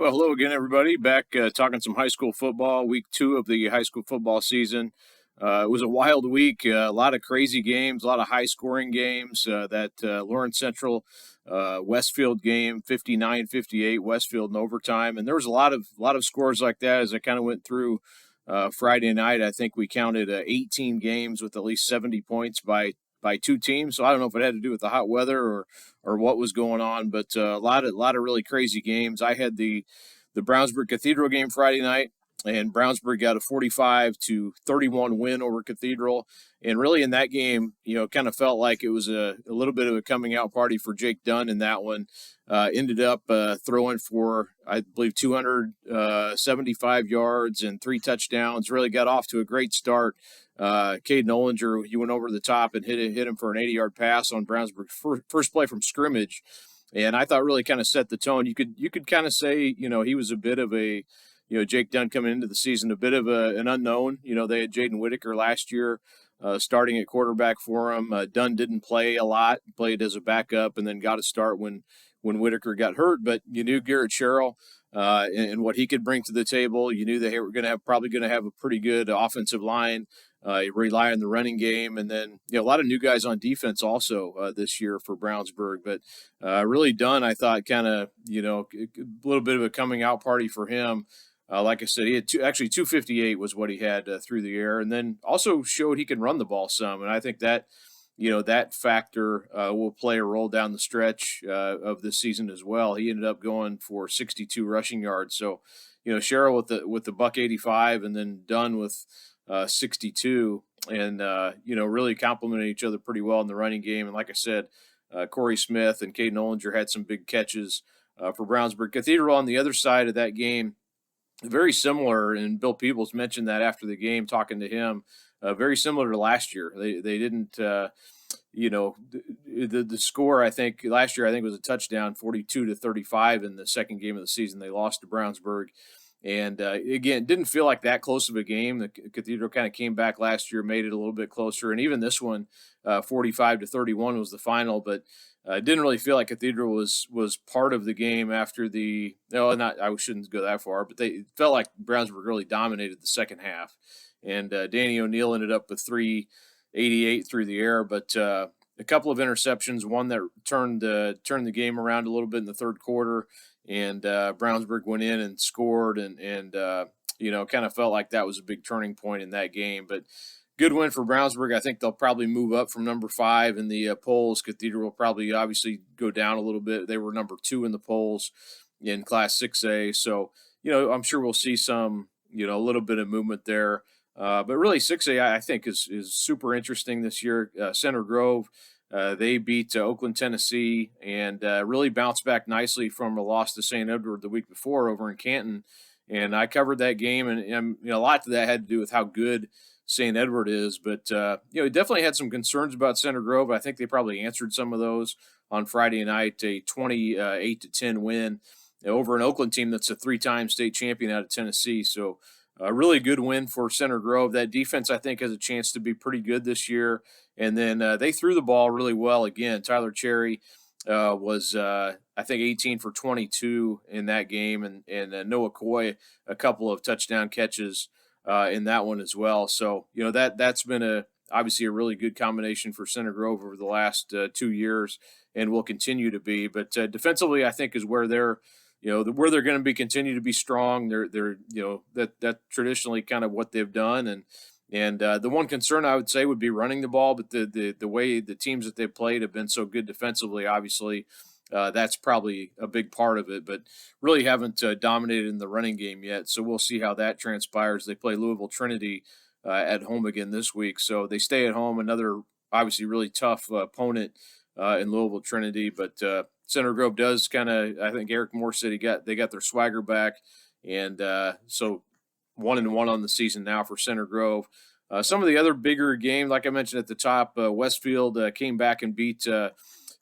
Well, hello again, everybody. Back talking some high school football, week 2 of the high school football season. It was a wild week, a lot of crazy games, a lot of high scoring games. That Lawrence Central Westfield game, 59-58, Westfield in overtime. And there was a lot of scores like that as I kind of went through Friday night. I think we counted 18 games with at least 70 points by two teams. So I don't know if it had to do with the hot weather or what was going on, but a lot of really crazy games. I had the Brownsburg-Cathedral game Friday night, and Brownsburg got a 45-31 win over Cathedral. And really, in that game, kind of felt like it was a little bit of a coming out party for Jake Dunn in that one. Ended up throwing for, I believe, 275 yards and 3 touchdowns. Really got off to a great start. Caden Ollinger, he went over the top and hit him for an 80-yard pass on Brownsburg's first play from scrimmage, and I thought really kind of set the tone. You could kind of say he was a bit of a Jake Dunn coming into the season, a bit of an unknown. They had Jaden Whitaker last year starting at quarterback for him. Dunn didn't play a lot, played as a backup, and then got a start when Whitaker got hurt. But you knew Garrett Sherrill and what he could bring to the table. You knew they were probably going to have a pretty good offensive line. Rely on the running game, and then a lot of new guys on defense also this year for Brownsburg. But really Dunn, I thought, kind of a little bit of a coming out party for him. Like I said, he had 258 was what he had through the air, and then also showed he can run the ball some. And I think that that factor will play a role down the stretch of this season as well. He ended up going for 62 rushing yards. So Sherrill with the buck 85, and then Dunn with 62, and really complemented each other pretty well in the running game. And like I said, Corey Smith and Caden Ollinger had some big catches for Brownsburg. Cathedral on the other side of that game, very similar, and Bill Peebles mentioned that after the game, talking to him, very similar to last year. They didn't, the score, I think last year, was a touchdown, 42-35 in the second game of the season. They lost to Brownsburg. And again, it didn't feel like that close of a game. The Cathedral kind of came back last year, made it a little bit closer. And even this one, 45-31 was the final. But it didn't really feel like Cathedral was part of the game after the – no, I shouldn't go that far. But it felt like Brownsburg really dominated the second half. And Danny O'Neill ended up with 388 through the air. But a couple of interceptions, one that turned the game around a little bit in the third quarter. And Brownsburg went in and scored, and kind of felt like that was a big turning point in that game. But good win for Brownsburg. I think they'll probably move up from number 5 in the polls. Cathedral will probably obviously go down a little bit. They were number 2 in the polls in Class 6A. So, I'm sure we'll see some, a little bit of movement there. But really 6A, I think, is super interesting this year. Center Grove, they beat Oakland, Tennessee, and really bounced back nicely from a loss to St. Edward the week before over in Canton. And I covered that game, and a lot of that had to do with how good St. Edward is. But, definitely had some concerns about Center Grove. I think they probably answered some of those on Friday night, a 28-10 win over an Oakland team that's a 3-time state champion out of Tennessee. So a really good win for Center Grove. That defense, I think, has a chance to be pretty good this year. And then they threw the ball really well again. Tyler Cherry was, I think, 18 for 22 in that game. And Noah Coy, a couple of touchdown catches in that one as well. So, that's been obviously a really good combination for Center Grove over the last 2 years and will continue to be. But defensively, I think, is where they're where they're going to be continue to be strong. They're that traditionally kind of what they've done. And the one concern I would say would be running the ball, but the way the teams that they've played have been so good defensively, obviously, that's probably a big part of it. But really haven't dominated in the running game yet. So we'll see how that transpires. They play Louisville Trinity at home again this week. So they stay at home, another obviously really tough opponent in Louisville Trinity. But Center Grove does kind of, I think Eric Moore said they got their swagger back. And so 1-1 on the season now for Center Grove. Some of the other bigger games, like I mentioned at the top, Westfield came back and beat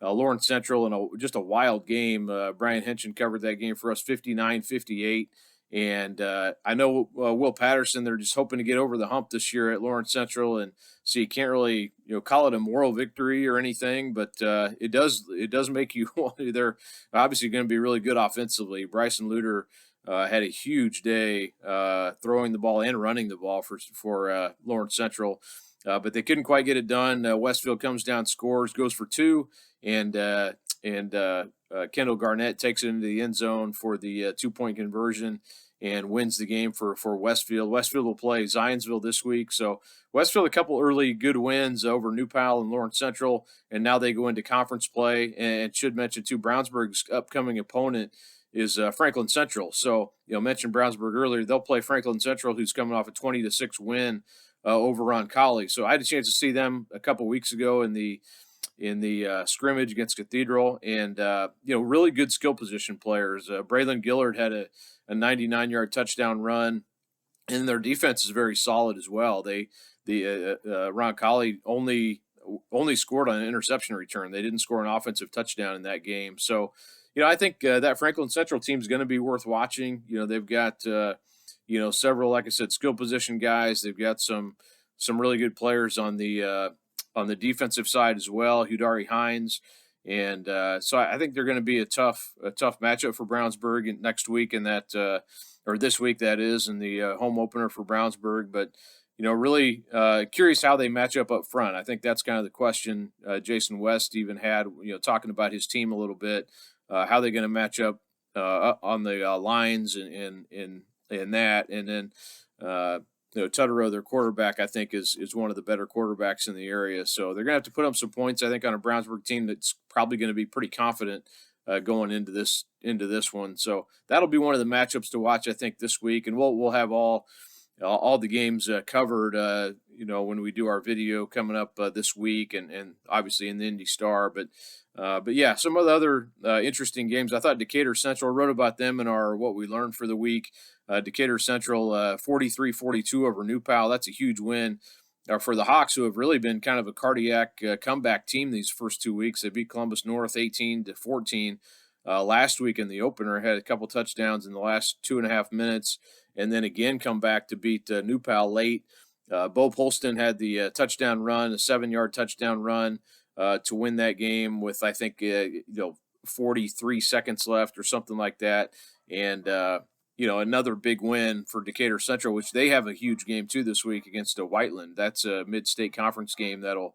Lawrence Central in just a wild game. Brian Henson covered that game for us, 59-58. And I know Will Patterson, they're just hoping to get over the hump this year at Lawrence Central, and so you can't really call it a moral victory or anything, but it does make you they're obviously going to be really good offensively. Bryson Luter had a huge day throwing the ball and running the ball for Lawrence Central, but they couldn't quite get it done. Westfield comes down, scores, goes for two, and Kendall Garnett takes it into the end zone for the 2-point conversion and wins the game for Westfield. Westfield will play Zionsville this week, so Westfield a couple early good wins over New Pal and Lawrence Central, and now they go into conference play. And should mention too, Brownsburg's upcoming opponent is Franklin Central. So mentioned Brownsburg earlier. They'll play Franklin Central, who's coming off a 20-6 win over Ron Colley. So I had a chance to see them a couple weeks ago in the scrimmage against Cathedral, and really good skill position players. Braylon Gillard had a 99-yard touchdown run, and their defense is very solid as well. Ron Colley only scored on an interception return. They didn't score an offensive touchdown in that game. So, I think that Franklin Central team is going to be worth watching. They've got several, like I said, skill position guys. They've got some really good players on the defensive side as well, Hudari Hines. And so I think they're going to be a tough matchup for Brownsburg next week, and or this week, that is, in the home opener for Brownsburg. But really curious how they match up front. I think that's kind of the question Jason West even had, talking about his team a little bit, how they're going to match up on the lines and that, and then. Tutterow, their quarterback, I think is one of the better quarterbacks in the area. So they're going to have to put up some points, I think, on a Brownsburg team that's probably going to be pretty confident going into this one. So that'll be one of the matchups to watch, I think, this week. And we'll have all the games covered, when we do our video coming up this week, and obviously in the Indy Star. But yeah, some of the other interesting games. I thought Decatur Central, wrote about them in our What We Learned for the Week. Decatur Central 43-42 over New Pal. That's a huge win for the Hawks, who have really been kind of a cardiac comeback team these first 2 weeks. They beat Columbus North 18-14 last week in the opener, had a couple touchdowns in the last 2.5 minutes, and then again come back to beat New Pal late. Bo Polston had the touchdown run, a 7-yard touchdown run to win that game with, I think, 43 seconds left or something like that. And another big win for Decatur Central, which they have a huge game too this week against Whiteland. That's a mid-state conference game that'll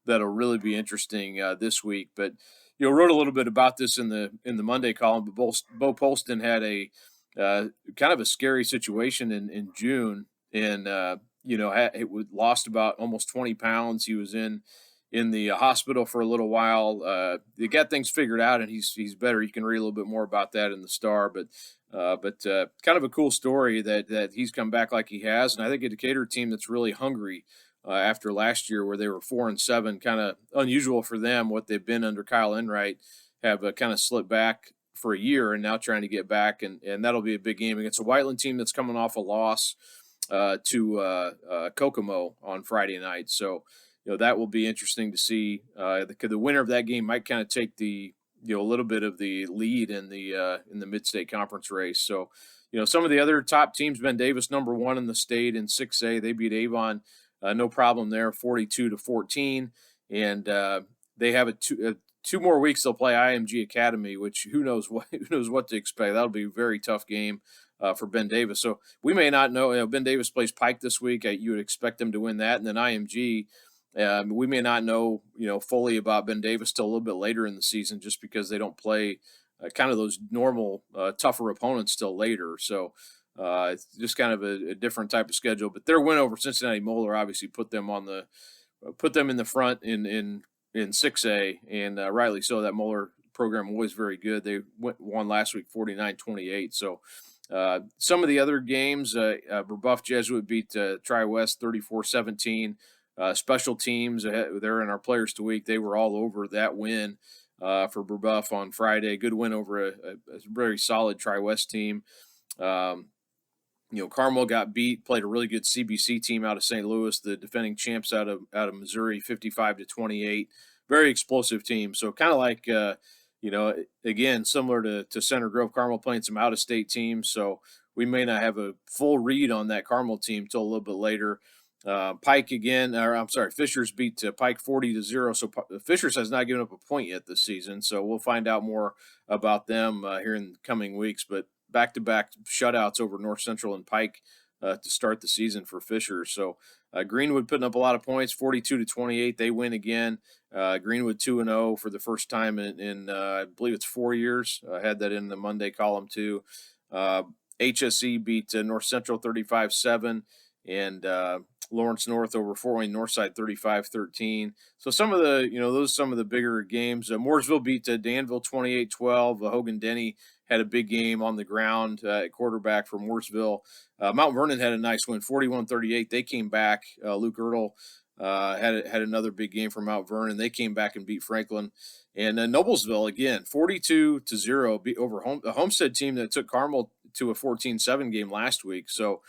really be interesting this week. But wrote a little bit about this in the Monday column. But Bo Polston had a kind of a scary situation in June, and lost about almost 20 pounds. He was in the hospital for a little while. They got things figured out, and he's better. You can read a little bit more about that in the Star, but kind of a cool story that he's come back like he has. And I think a Decatur team that's really hungry after last year, where they were 4-7, kind of unusual for them. What they've been under Kyle Enright have kind of slipped back for a year, and now trying to get back, and that'll be a big game against a Whiteland team that's coming off a loss to Kokomo on Friday night. So that will be interesting to see. The winner of that game might kind of take a little bit of the lead in the mid-state conference race. So some of the other top teams, Ben Davis #1 in the state in 6A, they beat Avon no problem there, 42-14, and they have two more weeks. They'll play IMG Academy, which who knows what to expect. That'll be a very tough game for Ben Davis. So we may not know. Ben Davis plays Pike this week. You would expect them to win that, and then IMG. We may not know, fully about Ben Davis till a little bit later in the season, just because they don't play kind of those normal tougher opponents till later. So it's just kind of a different type of schedule. But their win over Cincinnati Moeller obviously put them in the front in 6A, and rightly so. That Moeller program was very good. They won last week 49-28. So some of the other games, Brebeuf Jesuit beat Tri-West 34-17. Special teams, they're in our Players to Week. They were all over that win for Brebeuf on Friday. Good win over a very solid Tri-West team. Carmel got beat, played a really good CBC team out of St. Louis, the defending champs out of Missouri, 55-28. Very explosive team. So kind of like, again, similar to Center Grove, Carmel playing some out-of-state teams. So we may not have a full read on that Carmel team till a little bit later. Pike again, or I'm sorry, Fishers beat Pike 40-0. So Fishers has not given up a point yet this season. So we'll find out more about them here in the coming weeks. But back-to-back shutouts over North Central and Pike to start the season for Fishers. So Greenwood putting up a lot of points, 42-28. They win again. Greenwood 2-0 for the first time in I believe it's 4 years. I had that in the Monday column too. HSE beat North Central 35-7, and Lawrence North over Fort Wayne Northside 35-13. So some of the, those some of the bigger games. Mooresville beat Danville 28-12. Hogan Denny had a big game on the ground at quarterback for Mooresville. Mount Vernon had a nice win, 41-38. They came back. Luke Ertl had another big game for Mount Vernon. They came back and beat Franklin. And Noblesville, again, 42-0 beat over a Homestead team that took Carmel to a 14-7 game last week. So,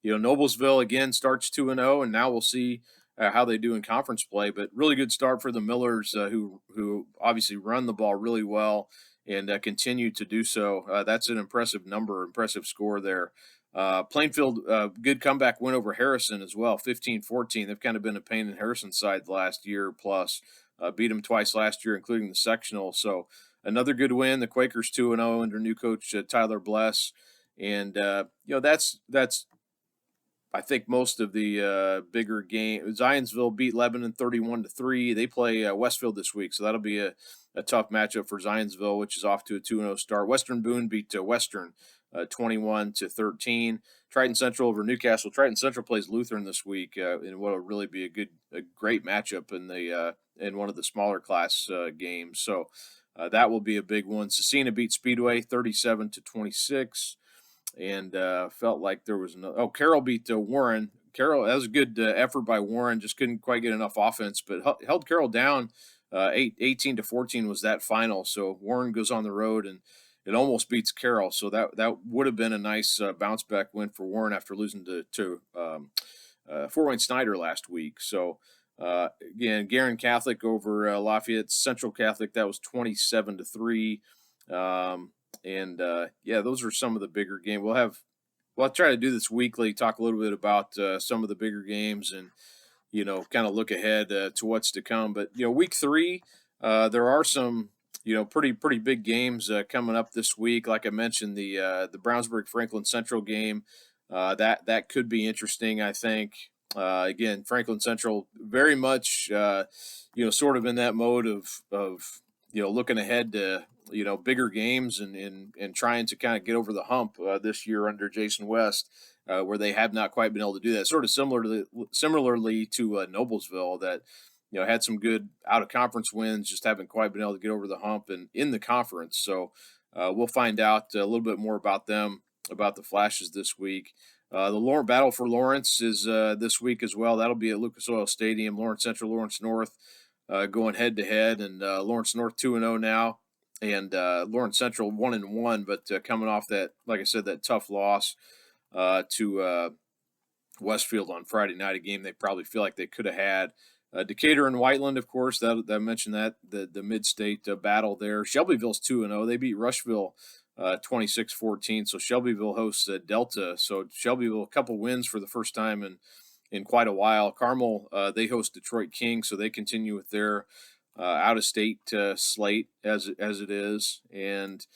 Noblesville, again, starts 2-0, and now we'll see how they do in conference play. But really good start for the Millers, who obviously run the ball really well and continue to do so. That's an impressive score there. Plainfield, good comeback win over Harrison as well, 15-14. They've kind of been a pain in Harrison's side the last year plus. Beat them twice last year, including the sectional. So another good win. The Quakers 2-0 under new coach Tyler Bless. And, that's I think most of the bigger games. Zionsville beat Lebanon 31-3. They play Westfield this week, so that'll be a tough matchup for Zionsville, which is off to a 2-0 start. Western Boone beat Western 21-13. Triton Central over Newcastle. Triton Central plays Lutheran this week, and what will really be a great matchup in one of the smaller class games. So that will be a big one. Cecina beat Speedway 37-26. And felt like there was Carroll beat Warren. Carroll, that was a good effort by Warren. Just couldn't quite get enough offense, but held Carroll down. 18-14 was that final. So Warren goes on the road and it almost beats Carroll. So that would have been a nice bounce back win for Warren after losing to Fort Wayne Snyder last week. So again, Garin Catholic over Lafayette Central Catholic. That was 27-3. And those are some of the bigger games. We'll try to do this weekly, talk a little bit about some of the bigger games and, kind of look ahead to what's to come. But, week 3, there are some, pretty big games coming up this week. Like I mentioned, the Brownsburg-Franklin Central game, that could be interesting, I think. Again, Franklin Central very much, sort of in that mode of looking ahead to, bigger games and trying to kind of get over the hump this year under Jason West, where they have not quite been able to do that. Sort of similarly to Noblesville, that had some good out of conference wins, just haven't quite been able to get over the hump and in the conference. So we'll find out a little bit more about them, about the Flashes this week. The Battle for Lawrence is this week as well. That'll be at Lucas Oil Stadium. Lawrence Central, Lawrence North going head to head, and Lawrence North 2-0 now. And Lawrence Central 1-1, but coming off that, like I said, that tough loss to Westfield on Friday night, a game they probably feel like they could have had. Decatur and Whiteland, of course, that I mentioned that the mid-state battle there. Shelbyville's 2-0. They beat Rushville 26-14. So Shelbyville hosts Delta. So Shelbyville, a couple wins for the first time in quite a while. Carmel, they host Detroit King, so they continue with their out-of-state slate as it is. And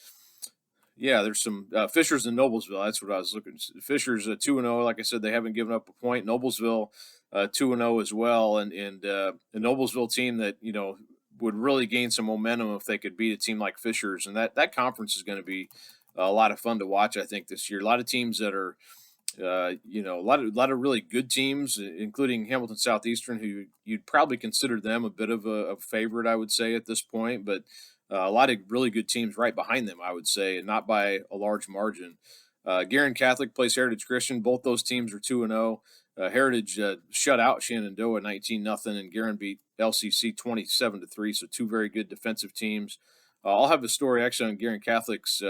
there's some Fishers and Noblesville. That's what I was looking. Fishers 2-0. Like I said, they haven't given up a point. Noblesville 2-0 as well, and a Noblesville team that would really gain some momentum if they could beat a team like Fishers. And that conference is going to be a lot of fun to watch, I think, this year. A lot of teams that are a lot of really good teams, including Hamilton Southeastern, who you'd probably consider them a bit of a favorite, I would say, at this point. But a lot of really good teams right behind them, I would say, and not by a large margin. Garin Catholic plays Heritage Christian. Both those teams are 2-0. Heritage shut out Shenandoah 19-0, and Garin beat LCC 27-3. So two very good defensive teams. I'll have a story actually on Garin Catholic's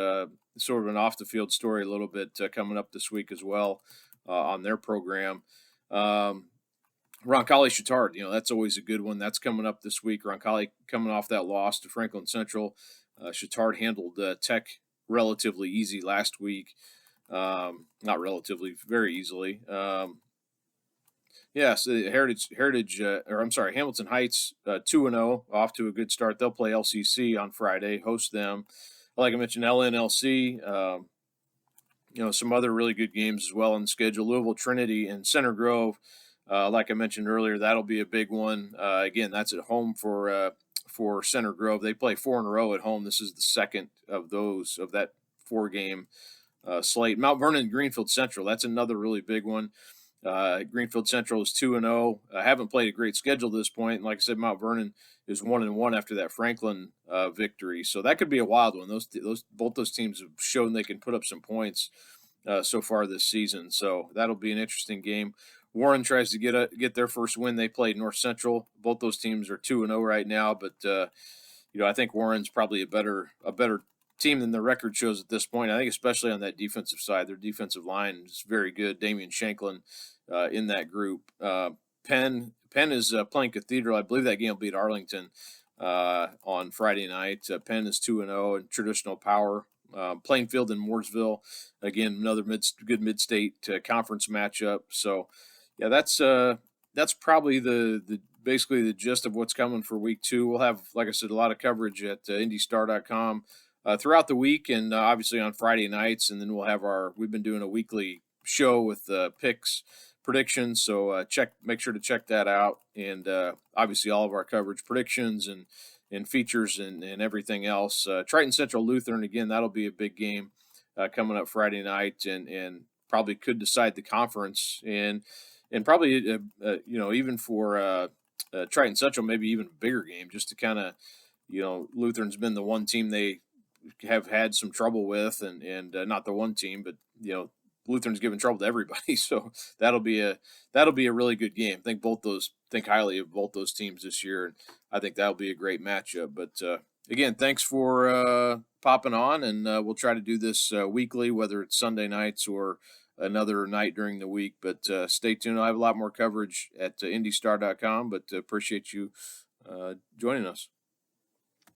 sort of an off-the-field story a little bit coming up this week as well on their program. Roncalli Chittard, that's always a good one. That's coming up this week. Roncalli coming off that loss to Franklin Central. Chittard handled Tech relatively easy last week. Not relatively, very easily. Yeah, so or I'm sorry, Hamilton Heights 2-0, off to a good start. They'll play LCC on Friday, host them. Like I mentioned, LNLC. Some other really good games as well on the schedule. Louisville Trinity and Center Grove. Like I mentioned earlier, that'll be a big one. Again, that's at home for Center Grove. They play 4 in a row at home. This is the second of that 4 game slate. Mount Vernon Greenfield Central. That's another really big one. Greenfield Central is 2-0. Haven't played a great schedule at this point. And like I said, Mount Vernon is 1-1 after that Franklin victory. So that could be a wild one. Both those teams have shown they can put up some points so far this season. So that'll be an interesting game. Warren tries to get their first win. They played North Central. Both those teams are 2-0 right now, but I think Warren's probably a better team than the record shows at this point. I think especially on that defensive side, their defensive line is very good. Damian Shanklin in that group. Penn is playing Cathedral. I believe that game will beat Arlington on Friday night. Penn is 2-0 in traditional power. Plainfield and Mooresville, again, another good mid-state conference matchup. So, yeah, that's probably the basically the gist of what's coming for week 2. We'll have, like I said, a lot of coverage at IndyStar.com throughout the week, and obviously on Friday nights, and then we've been doing a weekly show with picks, predictions, so make sure to check that out, and obviously all of our coverage, predictions, and features, and everything else. Triton Central Lutheran, again, that'll be a big game coming up Friday night, and probably could decide the conference, and probably even for Triton Central, maybe even a bigger game, just to kind of, Lutheran's been the one team they have had some trouble with, and not the one team, but Lutheran's given trouble to everybody. So that'll be a really good game. Think highly of both those teams this year, and I think that'll be a great matchup. But again, thanks for popping on, and we'll try to do this weekly, whether it's Sunday nights or another night during the week. But stay tuned. I have a lot more coverage at IndyStar.com, but appreciate you joining us.